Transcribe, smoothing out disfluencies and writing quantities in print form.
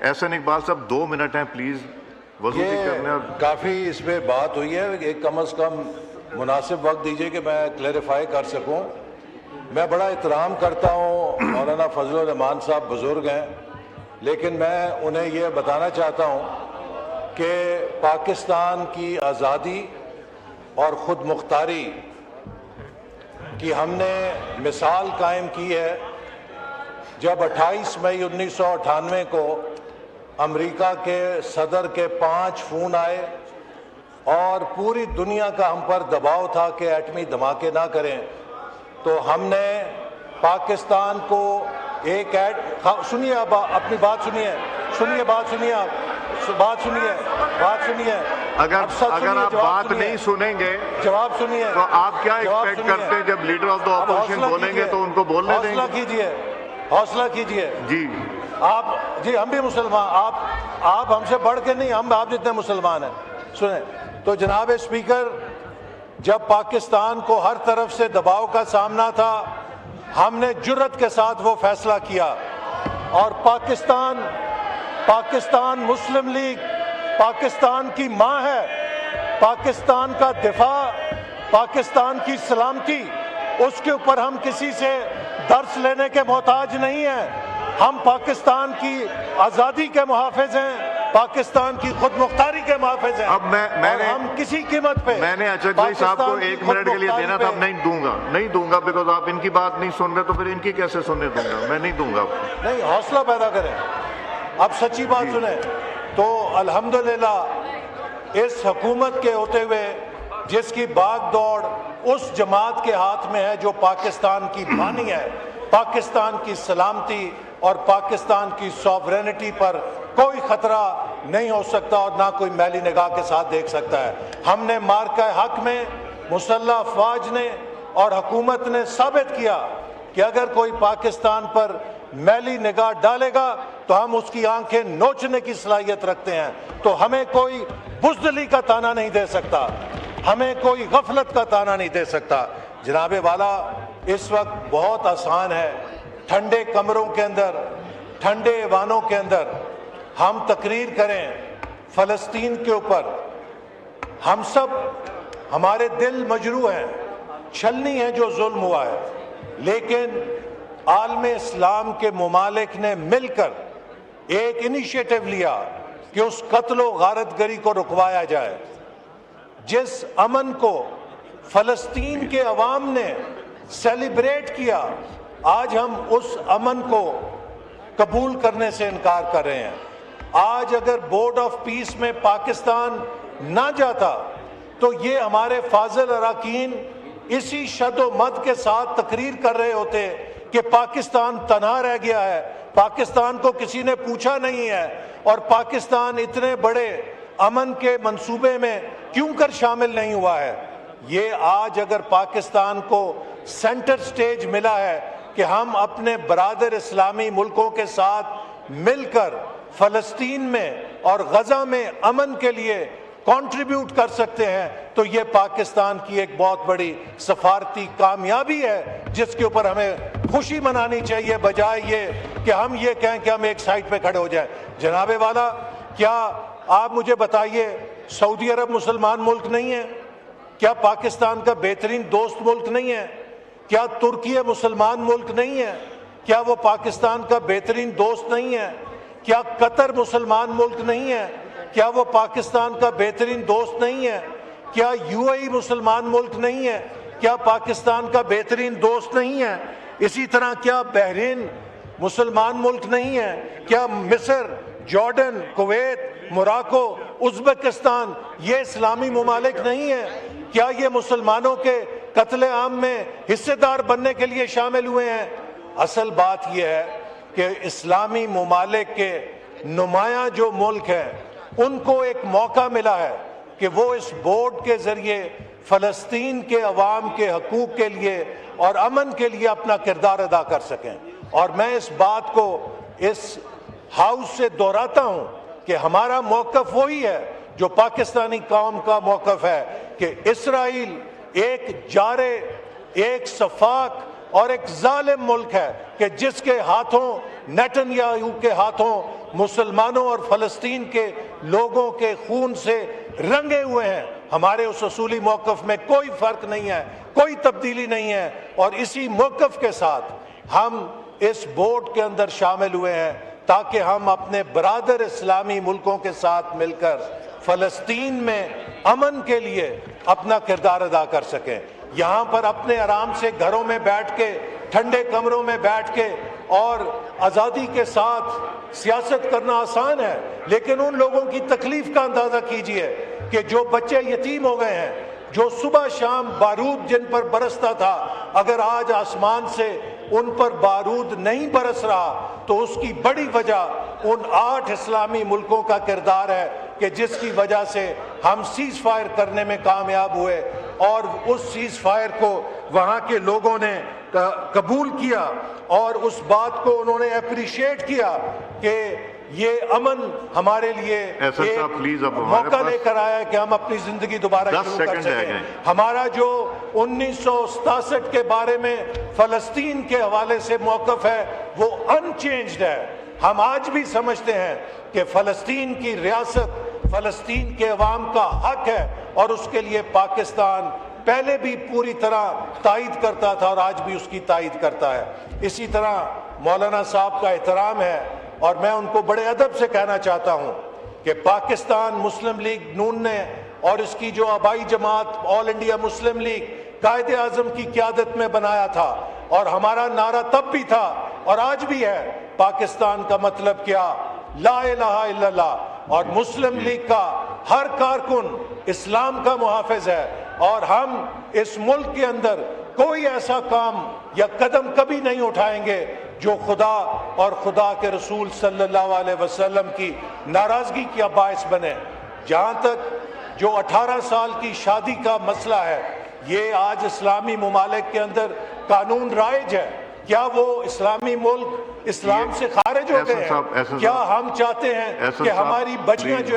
احسن اقبال صاحب 2 منٹ ہیں پلیز، وضو بھی کرنے اور کافی اس پہ بات ہوئی ہے، ایک کم از کم مناسب وقت دیجئے کہ میں کلیریفائی کر سکوں۔ میں بڑا احترام کرتا ہوں، مولانا فضل الرحمان صاحب بزرگ ہیں، لیکن میں انہیں یہ بتانا چاہتا ہوں کہ پاکستان کی آزادی اور خود مختاری کی ہم نے مثال قائم کی ہے جب 28 مئی 1998 کو امریکہ کے صدر کے 5 فون آئے اور پوری دنیا کا ہم پر دباؤ تھا کہ ایٹمی دھماکے نہ کریں، تو ہم نے پاکستان کو ایک سنیے، آپ اپنی بات سنیے، بات سنیے۔ اگر آپ بات نہیں سنیں گے جواب سنیے تو آپ کیا ایکسپیکٹ کرتے ہیں جب لیڈر آف دا اپوزیشن بولیں گے تو ان کو بولنے دیں گے؟ حوصلہ کیجئے جی جی ہم بھی مسلمان، آپ ہم سے بڑھ کے نہیں، ہم آپ جتنے مسلمان ہیں۔ سنیں تو جناب اسپیکر، جب پاکستان کو ہر طرف سے دباؤ کا سامنا تھا، ہم نے جرأت کے ساتھ وہ فیصلہ کیا اور پاکستان مسلم لیگ پاکستان کی ماں ہے، پاکستان کا دفاع، پاکستان کی سلامتی، اس کے اوپر ہم کسی سے درس لینے کے محتاج نہیں ہیں۔ ہم پاکستان کی آزادی کے محافظ ہیں، پاکستان کی خود مختاری کے محافظ ہیں۔ اب میں نے ہم کسی قیمت پہ میں نے اچھا جی صاحب کو 1 منٹ کے لیے دینا تھا، اب نہیں دوں گا بیکاز آپ ان کی بات نہیں سن رہے، تو پھر ان کی کیسے سننے دوں گا؟ میں نہیں دوں گا آپ کو۔ نہیں، حوصلہ پیدا کریں، اب سچی بات سنیں تو الحمدللہ اس حکومت کے ہوتے ہوئے جس کی باغ دوڑ اس جماعت کے ہاتھ میں ہے جو پاکستان کی بانی ہے، پاکستان کی سلامتی اور پاکستان کی سوورینٹی پر کوئی خطرہ نہیں ہو سکتا اور نہ کوئی میلی نگاہ کے ساتھ دیکھ سکتا ہے۔ ہم نے مارکہ حق میں مسلح افواج نے اور حکومت نے ثابت کیا کہ اگر کوئی پاکستان پر میلی نگاہ ڈالے گا تو ہم اس کی آنکھیں نوچنے کی صلاحیت رکھتے ہیں، تو ہمیں کوئی بزدلی کا تانا نہیں دے سکتا، ہمیں کوئی غفلت کا تانا نہیں دے سکتا۔ جناب والا، اس وقت بہت آسان ہے ٹھنڈے کمروں کے اندر، ٹھنڈے ایوانوں کے اندر ہم تقریر کریں فلسطین کے اوپر، ہم سب، ہمارے دل مجروح ہیں، چھلنی ہے جو ظلم ہوا ہے، لیکن عالم اسلام کے ممالک نے مل کر ایک انیشیٹو لیا کہ اس قتل و غارت گری کو رکوایا جائے۔ جس امن کو فلسطین کے عوام نے سیلیبریٹ کیا، آج ہم اس امن کو قبول کرنے سے انکار کر رہے ہیں۔ آج اگر بورڈ آف پیس میں پاکستان نہ جاتا تو یہ ہمارے فاضل اراکین اسی شد و مد کے ساتھ تقریر کر رہے ہوتے کہ پاکستان تنہا رہ گیا ہے، پاکستان کو کسی نے پوچھا نہیں ہے، اور پاکستان اتنے بڑے امن کے منصوبے میں کیوں کر شامل نہیں ہوا ہے۔ یہ آج اگر پاکستان کو سینٹر سٹیج ملا ہے کہ ہم اپنے برادر اسلامی ملکوں کے ساتھ مل کر فلسطین میں اور غزہ میں امن کے لیے کنٹریبیوٹ کر سکتے ہیں، تو یہ پاکستان کی ایک بہت بڑی سفارتی کامیابی ہے جس کے اوپر ہمیں خوشی منانی چاہیے، بجائے یہ کہ ہم یہ کہیں کہ ہم ایک سائٹ پہ کھڑے ہو جائیں۔ جناب والا، کیا آپ مجھے بتائیے سعودی عرب مسلمان ملک نہیں ہے؟ کیا پاکستان کا بہترین دوست ملک نہیں ہے؟ کیا ترکی مسلمان ملک نہیں ہے؟ کیا وہ پاکستان کا بہترین دوست نہیں ہے؟ کیا قطر مسلمان ملک نہیں ہے؟ کیا وہ پاکستان کا بہترین دوست نہیں ہے؟ کیا UAE مسلمان ملک نہیں ہے؟ کیا پاکستان کا بہترین دوست نہیں ہے؟ اسی طرح کیا بحرین مسلمان ملک نہیں ہے؟ کیا مصر، جارڈن، کویت، موراکو، ازبکستان یہ اسلامی ممالک نہیں ہیں؟ کیا یہ مسلمانوں کے قتل عام میں حصے دار بننے کے لیے شامل ہوئے ہیں؟ اصل بات یہ ہے کہ اسلامی ممالک کے نمایاں جو ملک ہیں ان کو ایک موقع ملا ہے کہ وہ اس بورڈ کے ذریعے فلسطین کے عوام کے حقوق کے لیے اور امن کے لیے اپنا کردار ادا کر سکیں۔ اور میں اس بات کو اس ہاؤس سے دہراتا ہوں کہ ہمارا موقف وہی ہے جو پاکستانی قوم کا موقف ہے کہ اسرائیل ایک جارے، ایک سفاک اور ایک ظالم ملک ہے کہ جس کے ہاتھوں، نیتن یاہو کے ہاتھوں مسلمانوں اور فلسطین کے لوگوں کے خون سے رنگے ہوئے ہیں. ہمارے اس اصولی موقف میں کوئی فرق نہیں ہے, کوئی تبدیلی نہیں ہے, اور اسی موقف کے ساتھ ہم اس بورڈ کے اندر شامل ہوئے ہیں تاکہ ہم اپنے برادر اسلامی ملکوں کے ساتھ مل کر فلسطین میں امن کے لیے اپنا کردار ادا کر سکیں. یہاں پر اپنے آرام سے گھروں میں بیٹھ کے, ٹھنڈے کمروں میں بیٹھ کے اور آزادی کے ساتھ سیاست کرنا آسان ہے, لیکن ان لوگوں کی تکلیف کا اندازہ کیجئے کہ جو بچے یتیم ہو گئے ہیں, جو صبح شام بارود جن پر برستا تھا, اگر آج آسمان سے ان پر بارود نہیں برس رہا تو اس کی بڑی وجہ ان 8 اسلامی ملکوں کا کردار ہے کہ جس کی وجہ سے ہم سیز فائر کرنے میں کامیاب ہوئے, اور اس سیز فائر کو وہاں کے لوگوں نے قبول کیا اور اس بات کو انہوں نے اپریشیٹ کیا کہ یہ امن ہمارے لیے ایک موقع لے کر آیا ہے کہ ہم اپنی زندگی دوبارہ شروع کر سکیں. ہمارا جو 1967 کے بارے میں فلسطین کے حوالے سے موقف ہے وہ انچینجڈ ہے. ہم آج بھی سمجھتے ہیں کہ فلسطین کی ریاست فلسطین کے عوام کا حق ہے, اور اس کے لیے پاکستان پہلے بھی پوری طرح تائید کرتا تھا اور آج بھی اس کی تائید کرتا ہے. اسی طرح مولانا صاحب کا احترام ہے, اور میں ان کو بڑے ادب سے کہنا چاہتا ہوں کہ پاکستان مسلم لیگ نون نے اور اس کی جو آبائی جماعت آل India Muslim league Quaid Azam کی قیادت میں بنایا تھا, اور ہمارا نعرہ تب بھی تھا اور آج بھی ہے, پاکستان کا مطلب کیا, لا الہ الا اللہ. اور مسلم لیگ کا ہر کارکن اسلام کا محافظ ہے, اور ہم اس ملک کے اندر کوئی ایسا کام یا قدم کبھی نہیں اٹھائیں گے جو خدا اور خدا کے رسول صلی اللہ علیہ وسلم کی ناراضگی کا باعث بنے. جہاں تک جو 18 سال کی شادی کا مسئلہ ہے, یہ آج اسلامی ممالک کے اندر قانون رائج ہے. کیا وہ اسلامی ملک اسلام سے خارج ہو گئے ہیں؟ کیا ہم چاہتے ہیں کہ ہماری بچیاں جو